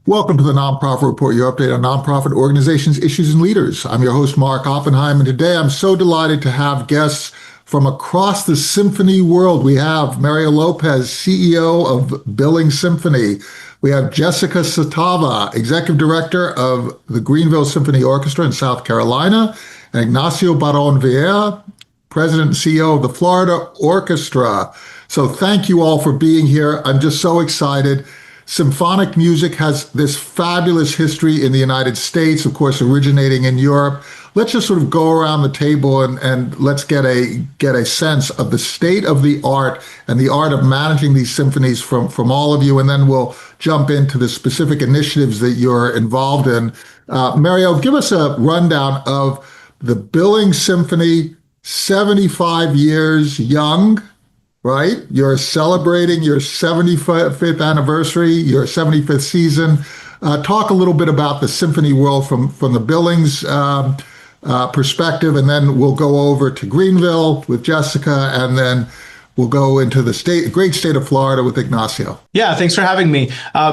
Welcome to the Nonprofit Report, your update on nonprofit organizations, issues, and leaders. I'm your host, Mark Oppenheim, and today I'm so delighted to have guests from across the symphony world. We have Mario Lopez, CEO of Billings Symphony. We have Jessica Satava, Executive Director of the Greenville Symphony Orchestra in South Carolina, and Ignacio Barrón Viela, President and CEO of the Florida Orchestra. So thank you all for being here. I'm just so excited. Symphonic music has this fabulous history in the United States, of course, originating in Europe. Let's just sort of go around the table and let's get a sense of the state of the art and the art of managing these symphonies from all of you, and then we'll jump into the specific initiatives that you're involved in. Mario, give us a rundown of the Billings Symphony, 75 years young, right? You're celebrating your 75th anniversary, your 75th season. Talk a little bit about the symphony world from the Billings perspective, and then we'll go over to Greenville with Jessica, and then we'll go into the great state of Florida with Ignacio. Yeah, thanks for having me.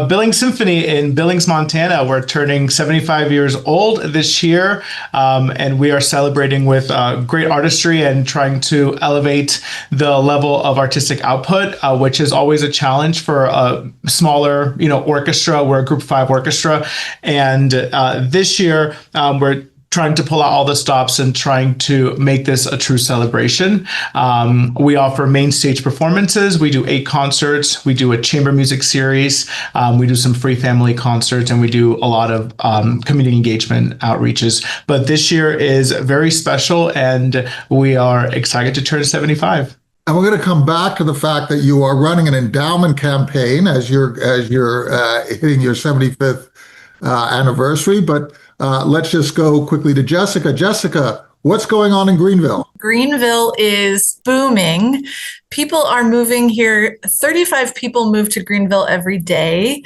Billings Symphony in Billings, Montana. We're turning 75 years old this year, and we are celebrating with great artistry and trying to elevate the level of artistic output, which is always a challenge for a smaller, orchestra. We're a Group 5 orchestra, and this year we're trying to pull out all the stops and trying to make this a true celebration. We offer main stage performances. We do 8 concerts. We do a chamber music series. We do some free family concerts, and we do a lot of community engagement outreaches. But this year is very special, and we are excited to turn 75. And we're going to come back to the fact that you are running an endowment campaign as you're hitting your 75th anniversary. But let's just go quickly to Jessica. Jessica, what's going on in Greenville? Greenville is booming. People are moving here. 35 people move to Greenville every day.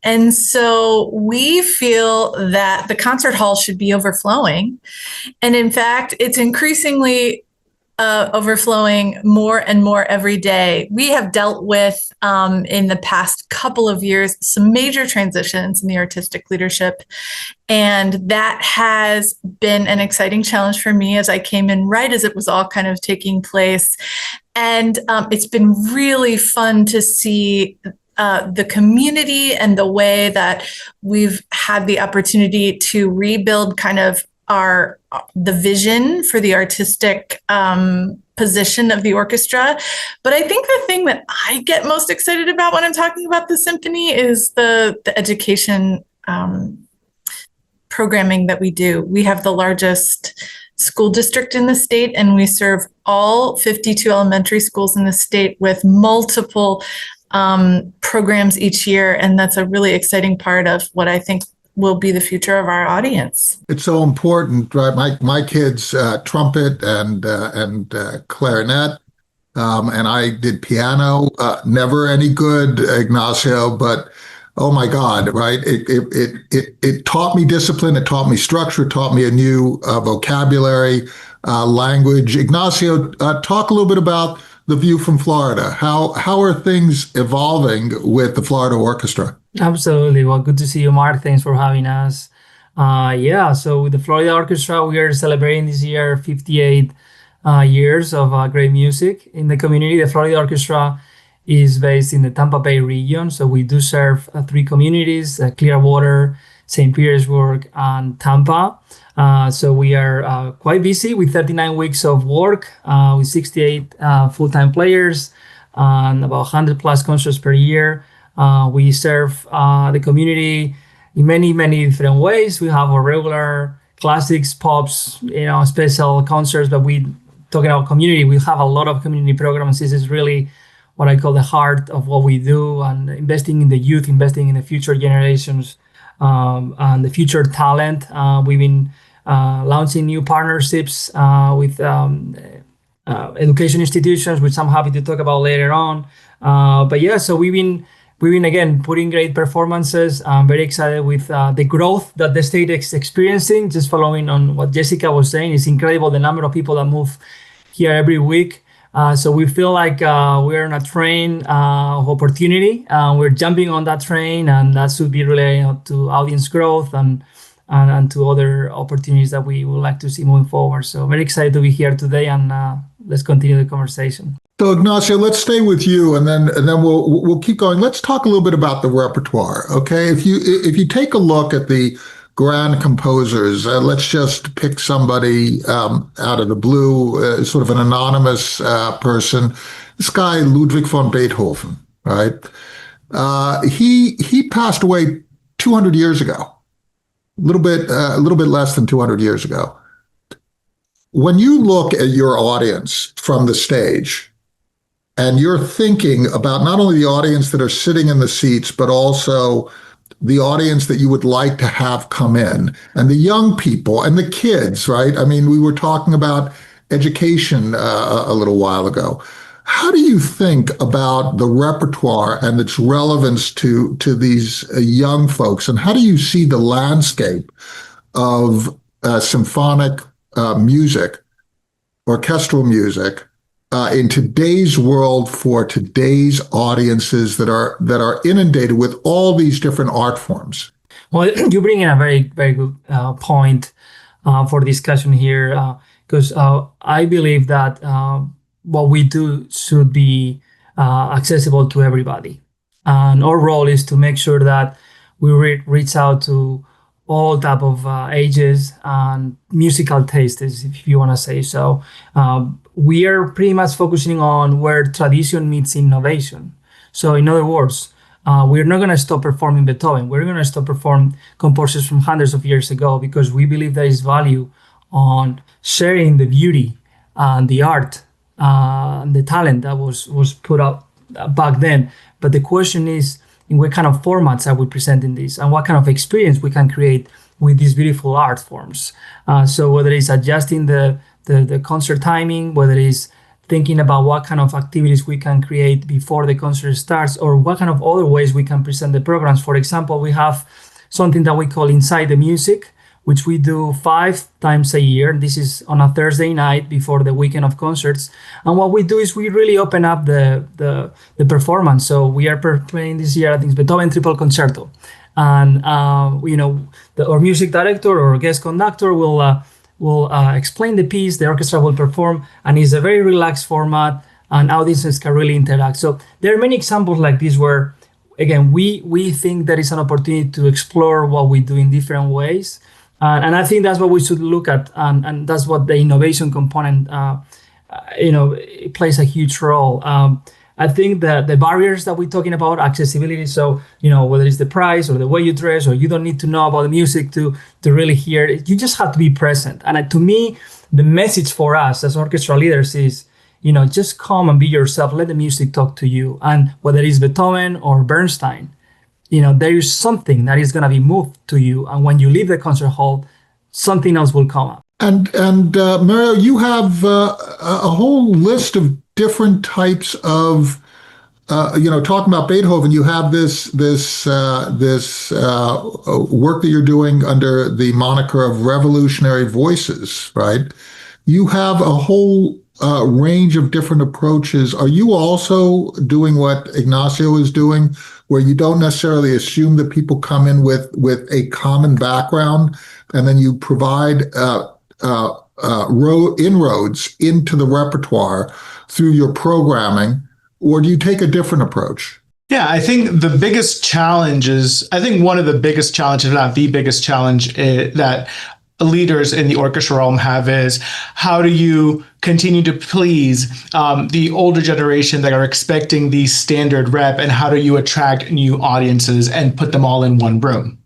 And so we feel that the concert hall should be overflowing. And in fact, it's increasingly overflowing more and more every day. We have dealt with, in the past couple of years, some major transitions in the artistic leadership. And that has been an exciting challenge for me as I came in right as it was all kind of taking place. And it's been really fun to see the community and the way that we've had the opportunity to rebuild kind of the vision for the artistic position of the orchestra. But I think the thing that I get most excited about when I'm talking about the symphony is the education programming that we do. We have the largest school district in the state, and we serve all 52 elementary schools in the state with multiple programs each year. And that's a really exciting part of what I think will be the future of our audience. It's so important, right? My kids trumpet and clarinet, and I did piano. Never any good, Ignacio, but oh my God, right? It taught me discipline. It taught me structure. It taught me a new vocabulary, language. Ignacio, talk a little bit about the view from Florida. How are things evolving with the Florida Orchestra? Absolutely. Well, good to see you, Mark. Thanks for having us. So with the Florida Orchestra, we are celebrating this year 58 years of great music in the community. The Florida Orchestra is based in the Tampa Bay region. So we do serve 3 communities, Clearwater, St. Petersburg, and Tampa. So we are quite busy with 39 weeks of work with 68 full-time players and about 100 plus concerts per year. We serve the community in many, many different ways. We have our regular classics, pops, special concerts, but we talking about community. We have a lot of community programs. This is really what I call the heart of what we do, and investing in the youth, investing in the future generations and the future talent. We've been launching new partnerships with education institutions, which I'm happy to talk about later on. So we've been again putting great performances. I'm very excited with the growth that the state is experiencing. Just following on what Jessica was saying, it's incredible the number of people that move here every week. So we feel like we're on a train of opportunity. We're jumping on that train, and that should be related to audience growth and to other opportunities that we would like to see moving forward. So very excited to be here today, and let's continue the conversation. So Ignacio, let's stay with you, and then we'll keep going. Let's talk a little bit about the repertoire. Okay, if you take a look at the grand composers, let's just pick somebody out of the blue, sort of an anonymous person. This guy Ludwig von Beethoven, right? He passed away 200 years ago, a little bit less than 200 years ago. When you look at your audience from the stage, and you're thinking about not only the audience that are sitting in the seats, but also the audience that you would like to have come in, and the young people and the kids, right? I mean, we were talking about education a little while ago. How do you think about the repertoire and its relevance to these young folks? And how do you see the landscape of symphonic music, orchestral music, in today's world for today's audiences that are inundated with all these different art forms? Well, you bring in a very, very good point for discussion here, because I believe that what we do should be accessible to everybody. And our role is to make sure that we reach out to all type of ages and musical tastes, if you want to say so. We are pretty much focusing on where tradition meets innovation. So in other words, we're not going to stop performing Beethoven. We're going to stop performing composers from hundreds of years ago, because we believe there is value on sharing the beauty and the art and the talent that was put out back then. But the question is, in what kind of formats are we presenting this, and what kind of experience we can create with these beautiful art forms. So whether it's adjusting the concert timing, whether it's thinking about what kind of activities we can create before the concert starts, or what kind of other ways we can present the programs. For example, we have something that we call Inside the Music, which we do 5 times a year. This is on a Thursday night before the weekend of concerts. And what we do is we really open up the performance. So we are playing this year, I think it's Beethoven Triple Concerto. And our music director or guest conductor will explain the piece, the orchestra will perform, and it's a very relaxed format, and audiences can really interact. So there are many examples like this where, again, we think there is an opportunity to explore what we do in different ways. And I think that's what we should look at, and that's what the innovation component, it plays a huge role. I think that the barriers that we're talking about, accessibility, so, whether it's the price or the way you dress, or you don't need to know about the music to really hear it, you just have to be present. And to me, the message for us as orchestra leaders is, just come and be yourself, let the music talk to you. And whether it's Beethoven or Bernstein, there is something that is going to be moved to you. And when you leave the concert hall, something else will come up. And Mario, you have a whole list of different types of, talking about Beethoven, you have this work that you're doing under the moniker of Revolutionary Voices, right? You have a whole range of different approaches. Are you also doing what Ignacio is doing, where you don't necessarily assume that people come in with a common background, and then you provide inroads into the repertoire through your programming, or do you take a different approach? Yeah, I think one of the biggest challenges, if not the biggest challenge that leaders in the orchestra realm have is, how do you continue to please the older generation that are expecting the standard rep, and how do you attract new audiences and put them all in one room?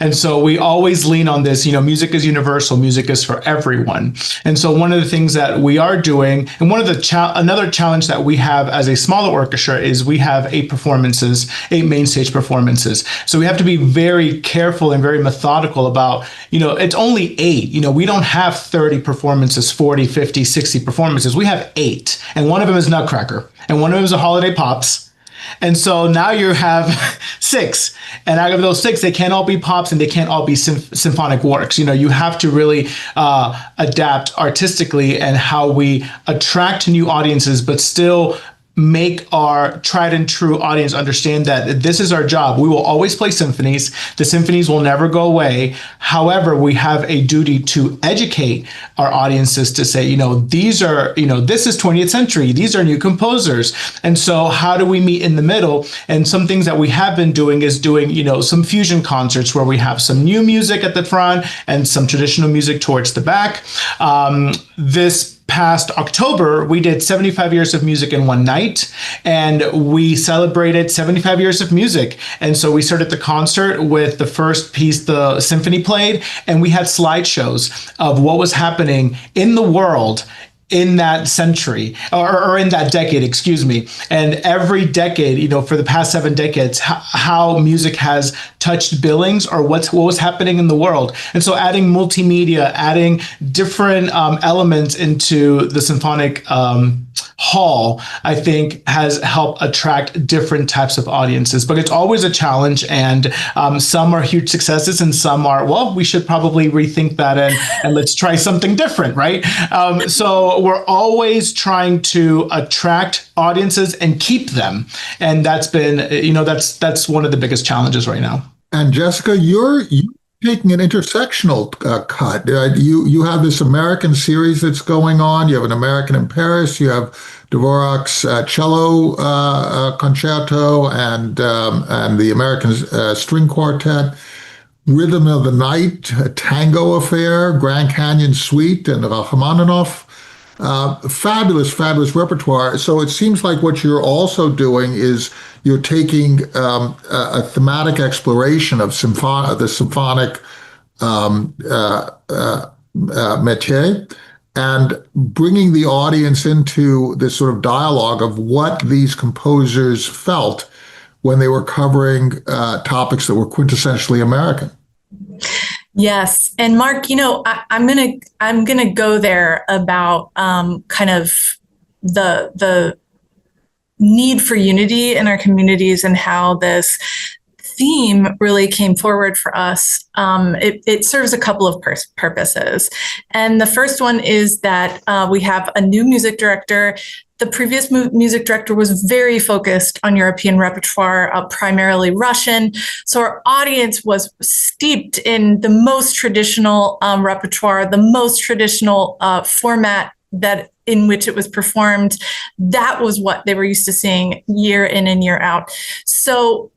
And so we always lean on this, music is universal, music is for everyone. And so one of the things that we are doing, and another challenge that we have as a smaller orchestra, is we have 8 main stage performances. So we have to be very careful and very methodical about, it's only 8. We don't have 30 performances, 40, 50, 60 performances. We have 8. And one of them is Nutcracker. And one of them is a Holiday Pops. And so now you have 6. And out of those 6, they can't all be pops and they can't all be symphonic works. You have to really adapt artistically and how we attract new audiences, but still make our tried and true audience understand that this is our job. We will always play symphonies. The symphonies will never go away. However, we have a duty to educate our audiences to say, these are, this is 20th century. These are new composers. And so how do we meet in the middle? And some things that we have been doing is doing, some fusion concerts where we have some new music at the front and some traditional music towards the back. This past October, we did 75 years of music in one night, and we celebrated 75 years of music. And so we started the concert with the first piece the symphony played, and we had slideshows of what was happening in the world in that century or in that decade, excuse me. And every decade, for the past 7 decades, how music has touched Billings or what was happening in the world. And so adding multimedia, adding different elements into the symphonic hall, I think has helped attract different types of audiences. But it's always a challenge, and some are huge successes and some are, well, we should probably rethink that and let's try something different, right? So we're always trying to attract audiences and keep them. And that's been, that's one of the biggest challenges right now. And Jessica, you're taking an intersectional cut. You have this American series that's going on. You have an American in Paris. You have Dvorak's cello concerto and the American string quartet. Rhythm of the Night, a Tango Affair, Grand Canyon Suite, and Rachmaninoff. Fabulous repertoire. So it seems like what you're also doing is you're taking a thematic exploration of the symphonic métier and bringing the audience into this sort of dialogue of what these composers felt when they were covering topics that were quintessentially American. Yes. And Mark, I'm gonna go there about kind of the need for unity in our communities and how this theme really came forward for us. It serves a couple of purposes. And the first one is that we have a new music director. The previous music director was very focused on European repertoire, primarily Russian. So our audience was steeped in the most traditional repertoire, the most traditional format in which it was performed. That was what they were used to seeing year in and year out. So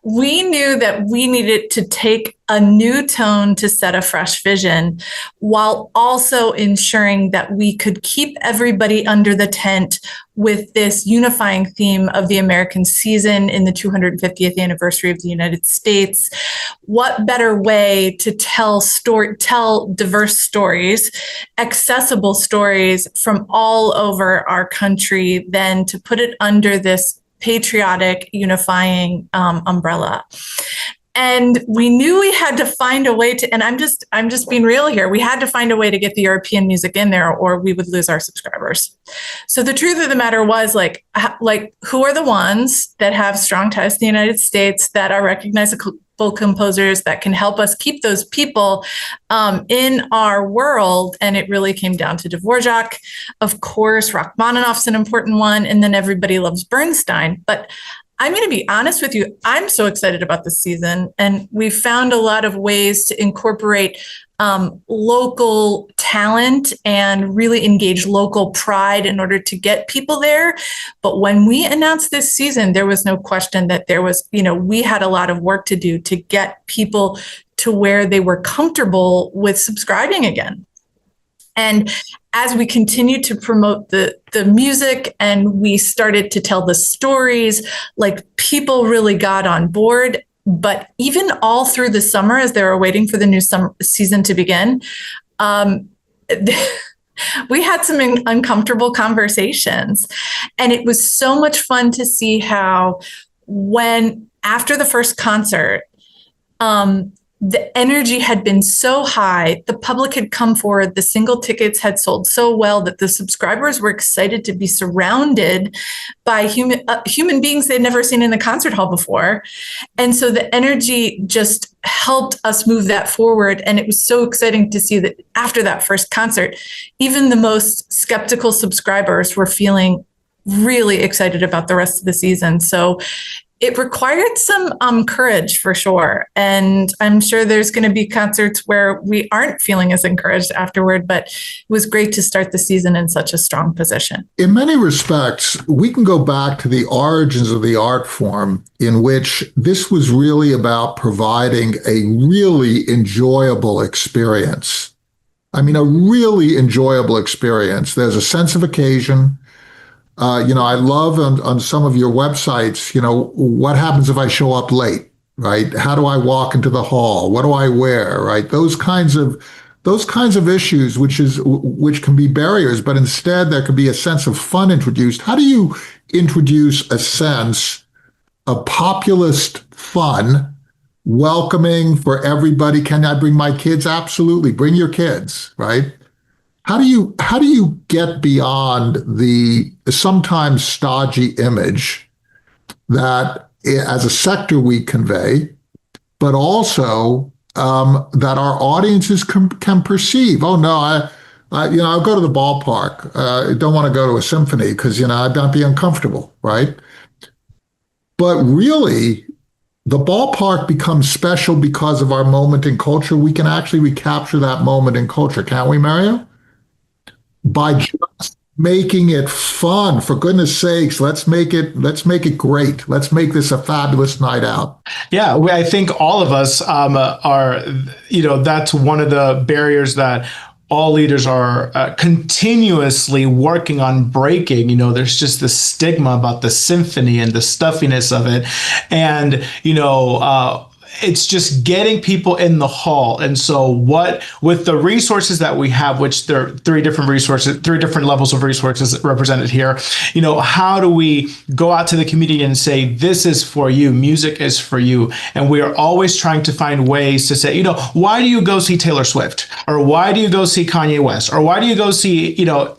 we knew that we needed to take a new tone to set a fresh vision while also ensuring that we could keep everybody under the tent with this unifying theme of the American season in the 250th anniversary of the United States. What better way to tell diverse stories, accessible stories from all over our country than to put it under this patriotic, unifying umbrella. And we knew we had to find a way to, and I'm just being real here, we had to find a way to get the European music in there or we would lose our subscribers. So the truth of the matter was like who are the ones that have strong ties to the United States, that are recognizable composers that can help us keep those people in our world? And it really came down to Dvorak. Of course, Rachmaninoff's an important one, and then everybody loves Bernstein. But I'm going to be honest with you, I'm so excited about this season, and we found a lot of ways to incorporate local talent and really engage local pride in order to get people there. But when we announced this season, there was no question that there was, we had a lot of work to do to get people to where they were comfortable with subscribing again. And as we continued to promote the music and we started to tell the stories, like people really got on board. But even all through the summer, as they were waiting for the new summer season to begin, we had some uncomfortable conversations. And it was so much fun to see how after the first concert, the energy had been so high. The public had come forward. The single tickets had sold so well that the subscribers were excited to be surrounded by human beings they'd never seen in a concert hall before. And so the energy just helped us move that forward. And it was so exciting to see that after that first concert, even the most skeptical subscribers were feeling really excited about the rest of the season. So it required some courage for sure. And I'm sure there's going to be concerts where we aren't feeling as encouraged afterward, but it was great to start the season in such a strong position. In many respects, we can go back to the origins of the art form, in which this was really about providing a really enjoyable experience. I mean, a really enjoyable experience. There's a sense of occasion. I love on some of your websites, what happens if I show up late, right? How do I walk into the hall? What do I wear, right? Those kinds of issues, which can be barriers, but instead there could be a sense of fun introduced. How do you introduce a sense of populist fun, welcoming for everybody? Can I bring my kids? Absolutely. Bring your kids, right? How do you get beyond the sometimes stodgy image that as a sector we convey, but also that our audiences can perceive? Oh no, I'll go to the ballpark. I don't want to go to a symphony because I'd not be uncomfortable, right? But really, the ballpark becomes special because of our moment in culture. We can actually recapture that moment in culture, can't we, Mario? By just making it fun. For goodness sakes, let's make it great. Let's make this a fabulous night out. Yeah, I think all of us are, that's one of the barriers that all leaders are continuously working on breaking. There's just this stigma about the symphony and the stuffiness of it. And, it's just getting people in the hall. And so with the resources that we have, which there are three different levels of resources represented here, how do we go out to the community and say, this is for you, music is for you. And we are always trying to find ways to say, why do you go see Taylor Swift? Or why do you go see Kanye West? Or why do you go see,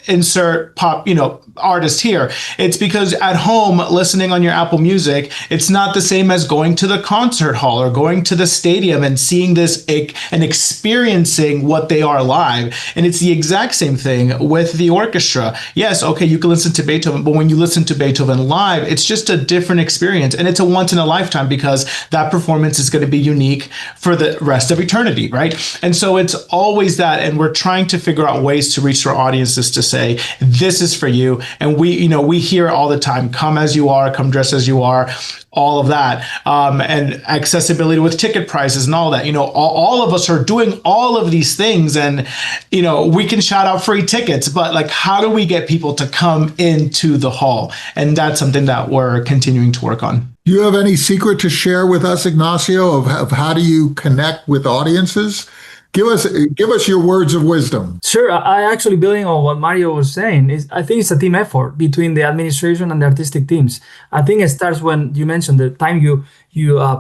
insert pop, artist here? It's because at home, listening on your Apple Music, it's not the same as going to the concert hall or going to the stadium and seeing this and experiencing what they are live. And it's the exact same thing with the orchestra. Yes, okay, you can listen to Beethoven, but when you listen to Beethoven live, it's just a different experience. And it's a once in a lifetime because that performance is going to be unique for the rest of eternity, right? And so it's always that. And we're trying to figure out ways to reach our audiences to say, this is for you. And we hear all the time, come as you are, come dressed as you are, all of that, and accessibility with ticket prices and all that. All of us are doing all of these things, and we can shout out free tickets, but how do we get people to come into the hall? And that's something that we're continuing to work on. Do you have any secret to share with us, Ignacio, of how do you connect with audiences? Give us your words of wisdom. Sure. I actually, building on what Mario was saying, I think it's a team effort between the administration and the artistic teams. I think it starts when you mentioned the time you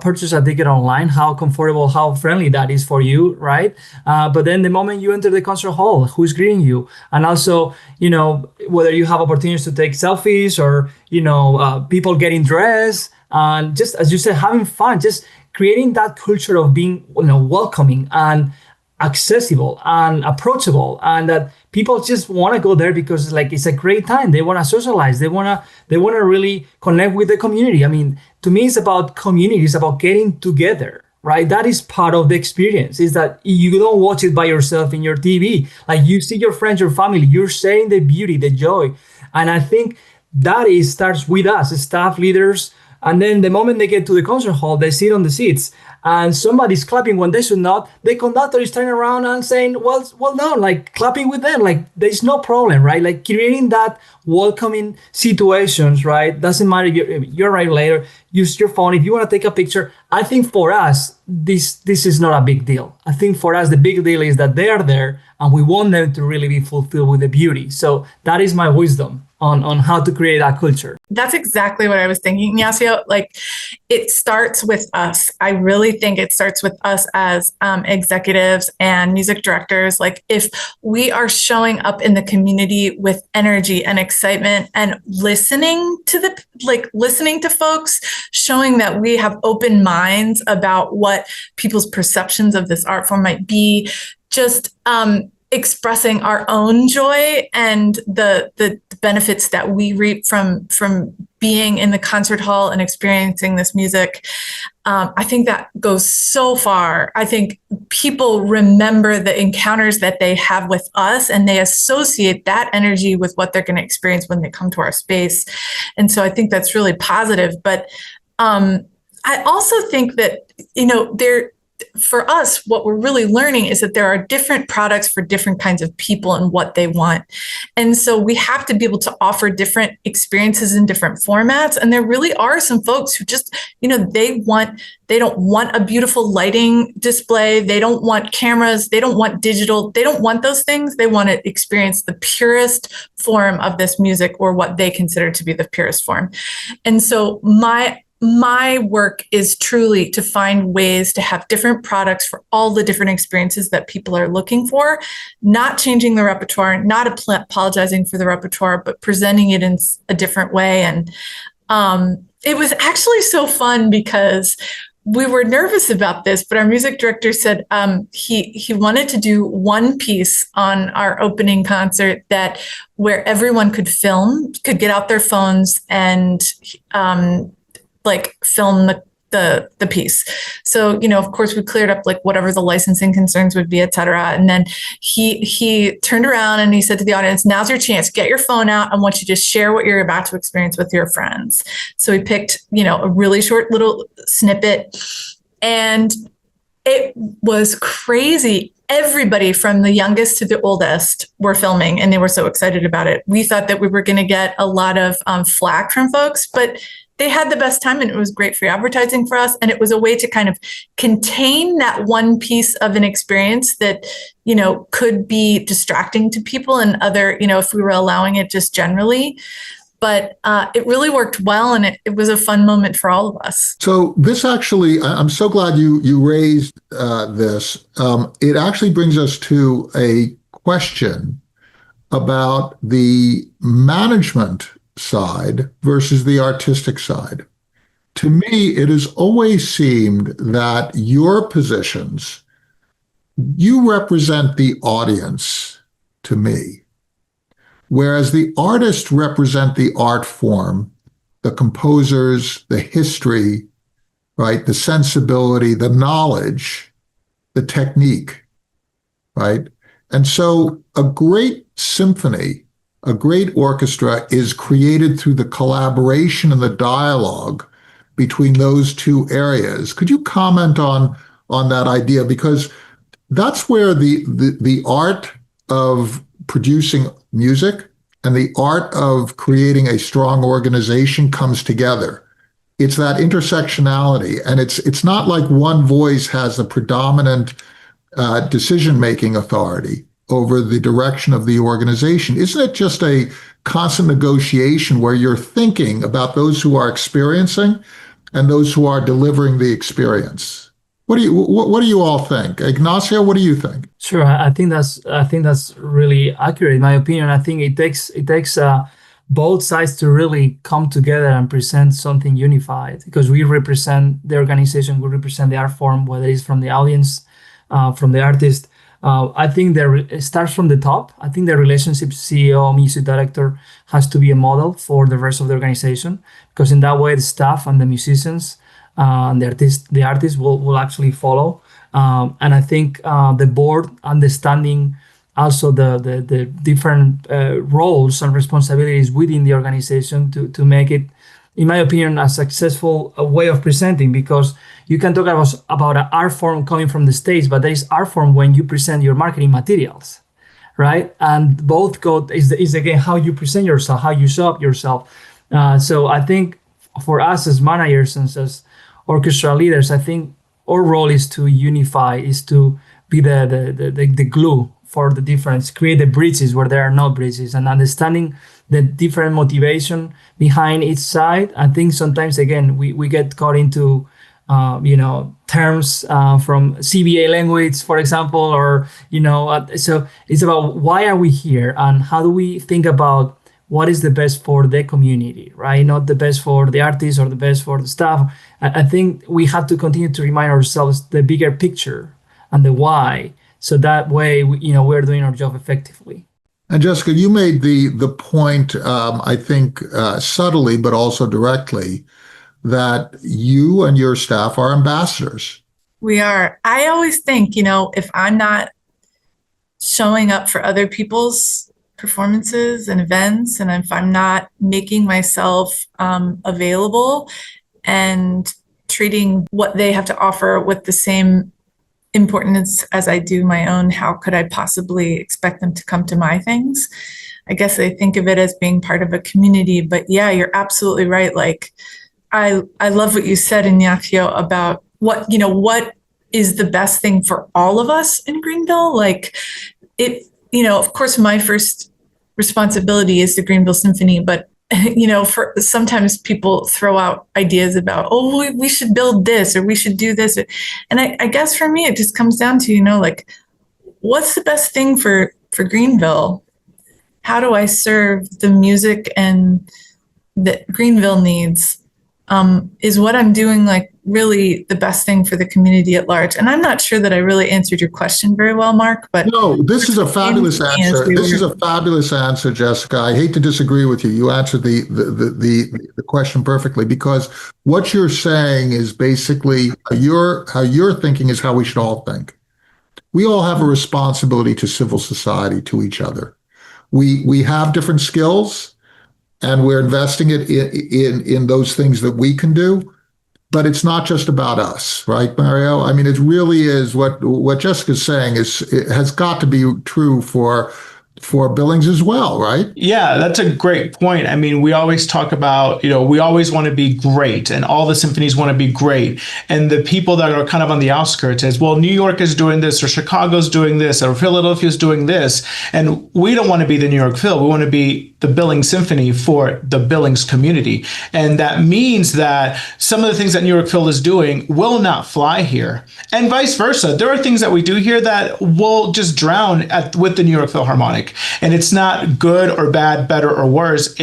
purchase a ticket online, how comfortable, how friendly that is for you, right? But then the moment you enter the concert hall, who's greeting you? And also, whether you have opportunities to take selfies or, people getting dressed, and just, as you said, having fun, just creating that culture of being, welcoming and accessible and approachable, and that people just want to go there because it's a great time. They want to socialize. They want to really connect with the community. I mean, to me, it's about community. It's about getting together, right? That is part of the experience, is that you don't watch it by yourself in your TV. You see your friends, your family, you're sharing the beauty, the joy. And I think that starts with us, staff, leaders. And then the moment they get to the concert hall, they sit on the seats and somebody's clapping when they should not. The conductor is turning around and saying, well done, clapping with them. There's no problem, right? Creating that welcoming situations, right? Doesn't matter if you're right later, use your phone. If you want to take a picture, I think for us, this is not a big deal. I think for us, the big deal is that they are there and we want them to really be fulfilled with the beauty. So that is my wisdom on how to create that culture. That's exactly what I was thinking, Ignacio. Like, it starts with us. I really think it starts with us as executives and music directors. Like, if we are showing up in the community with energy and excitement and listening to folks, showing that we have open minds about what people's perceptions of this art form might be, just expressing our own joy and the benefits that we reap from being in the concert hall and experiencing this music. I think that goes so far. I think people remember the encounters that they have with us, and they associate that energy with what they're going to experience when they come to our space. And so I think that's really positive. But I also think that, for us, what we're really learning is that there are different products for different kinds of people and what they want. And so we have to be able to offer different experiences in different formats. And there really are some folks who just, they don't want a beautiful lighting display. They don't want cameras. They don't want digital. They don't want those things. They want to experience the purest form of this music, or what they consider to be the purest form. And so my work is truly to find ways to have different products for all the different experiences that people are looking for, not changing the repertoire, not apologizing for the repertoire, but presenting it in a different way. And it was actually so fun because we were nervous about this, but our music director said he wanted to do one piece on our opening concert where everyone could get out their phones and film the piece. So, of course, we cleared up whatever the licensing concerns would be, et cetera. And then he turned around and he said to the audience, "Now's your chance. Get your phone out. I want you to share what you're about to experience with your friends." So he picked, a really short little snippet, and it was crazy. Everybody from the youngest to the oldest were filming, and they were so excited about it. We thought that we were going to get a lot of flack from folks, but they had the best time, and it was great free advertising for us. And it was a way to kind of contain that one piece of an experience that, could be distracting to people and other, if we were allowing it just generally. But it really worked well, and it was a fun moment for all of us. So this actually, I'm so glad you raised this. It actually brings us to a question about the management side versus the artistic side. To me, it has always seemed that your positions, you represent the audience to me, whereas the artists represent the art form, the composers, the history, right? The sensibility, the knowledge, the technique, right? And so a great symphony, a great orchestra is created through the collaboration and the dialogue between those two areas. Could you comment on that idea? Because that's where the art of producing music and the art of creating a strong organization comes together. It's that intersectionality, and it's not like one voice has the predominant decision-making authority over the direction of the organization. Isn't it just a constant negotiation where you're thinking about those who are experiencing and those who are delivering the experience? What do you all think? Ignacio, what do you think? Sure, I think that's really accurate. In my opinion, I think it takes both sides to really come together and present something unified, because we represent the organization, we represent the art form, whether it's from the audience, from the artist. I think it starts from the top. I think the relationship CEO, music director has to be a model for the rest of the organization, because in that way, the staff and the musicians and the artists will actually follow. And I think the board understanding also the different roles and responsibilities within the organization to make it, in my opinion, a successful way of presenting, because you can talk about an art form coming from the States, but there is art form when you present your marketing materials, right? And both is again how you present yourself, how you show up yourself. So I think for us as managers and as orchestra leaders, I think our role is to unify, is to be the glue for the difference, create the bridges where there are no bridges, and understanding the different motivation behind each side. I think sometimes, again, we get caught into terms from CBA language, for example, or, so it's about why are we here and how do we think about what is the best for the community, right? Not the best for the artists or the best for the staff. I think we have to continue to remind ourselves the bigger picture and the why. So that way, we're doing our job effectively. And Jessica, you made the point, I think, subtly, but also directly, that you and your staff are ambassadors. We are. I always think, if I'm not showing up for other people's performances and events, and if I'm not making myself available and treating what they have to offer with the same importance as I do my own, how could I possibly expect them to come to my things? I guess I think of it as being part of a community. But yeah, you're absolutely right. Like, I love what you said, Ignacio, about what is the best thing for all of us in Greenville. Like, of course, my first responsibility is the Greenville Symphony, but for sometimes people throw out ideas about, we should build this or we should do this. And I guess for me, it just comes down to, what's the best thing for Greenville? How do I serve the music and that Greenville needs? Is what I'm doing really the best thing for the community at large? And I'm not sure that I really answered your question very well, Mark, but no, this is a fabulous answer. This is a fabulous answer, Jessica. I hate to disagree with you. You answered the question perfectly, because what you're saying is basically how you're thinking is how we should all think. We all have a responsibility to civil society, to each other. We have different skills, and we're investing it in those things that we can do. But it's not just about us, right, Mario? I mean, it really is what Jessica's saying it has got to be true for Billings as well, right? Yeah, that's a great point. I mean, we always talk about, we always want to be great, and all the symphonies want to be great. And the people that are kind of on the outskirts is, well, New York is doing this, or Chicago's doing this, or Philadelphia's doing this. And we don't want to be the New York Phil. We want to be the Billings Symphony for the Billings community. And that means that some of the things that New York Phil is doing will not fly here, and vice versa. There are things that we do here that will just drown with the New York Philharmonic. And it's not good or bad, better or worse.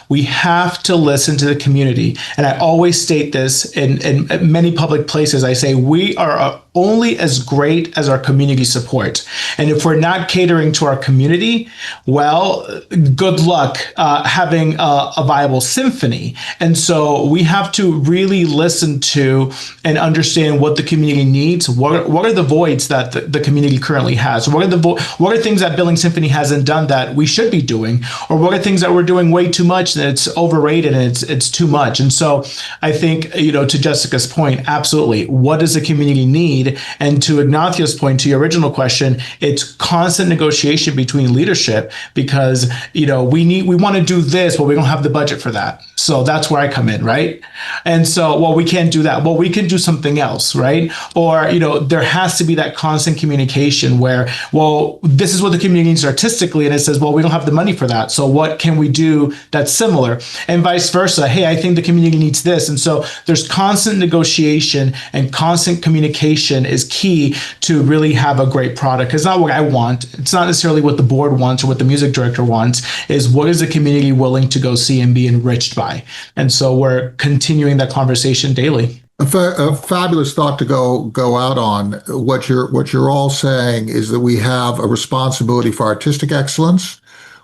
We have to listen to the community. And I always state this in many public places. I say we are only as great as our community support. And if we're not catering to our community, well, good luck having a viable symphony. And so we have to really listen to and understand what the community needs. What are the voids that the community currently has? What are things that Billings Symphony hasn't done that we should be doing? Or what are things that we're doing way too much and it's overrated and it's too much? And so I think, to Jessica's point, absolutely. What does the community need? And to Ignacio's point, to your original question, it's constant negotiation between leadership, because, we want to do this, but we don't have the budget for that. So that's where I come in, right? And so, well, we can't do that. Well, we can do something else, right? Or, there has to be that constant communication where, well, this is what the community needs artistically. And it says, well, we don't have the money for that. So what can we do that's similar? And vice versa. Hey, I think the community needs this. And so there's constant negotiation, and constant communication is key to really have a great product. It's not what I want. It's not necessarily what the board wants or what the music director wants. Is what is the community willing to go see and be enriched by? And so we're continuing that conversation daily. A fabulous thought to go out on. What you're all saying is that we have a responsibility for artistic excellence.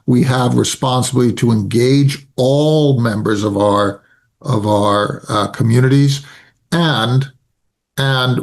We have responsibility to engage all members of our communities, and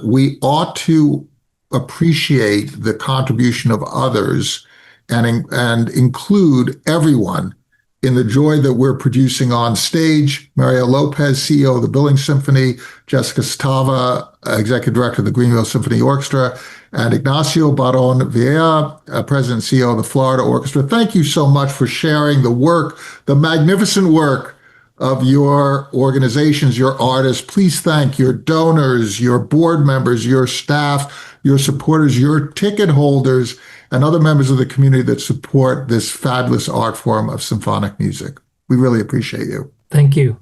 we ought to appreciate the contribution of others and include everyone in the joy that we're producing on stage. Mario Lopez, CEO of the Billings Symphony, Jessica Satava, Executive Director of the Greenville Symphony Orchestra, and Ignacio Barrón Viela, President and CEO of the Florida Orchestra. Thank you so much for sharing the work, the magnificent work of your organizations, your artists. Please thank your donors, your board members, your staff, your supporters, your ticket holders, and other members of the community that support this fabulous art form of symphonic music. We really appreciate you. Thank you.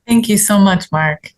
Thank you so much, Mark.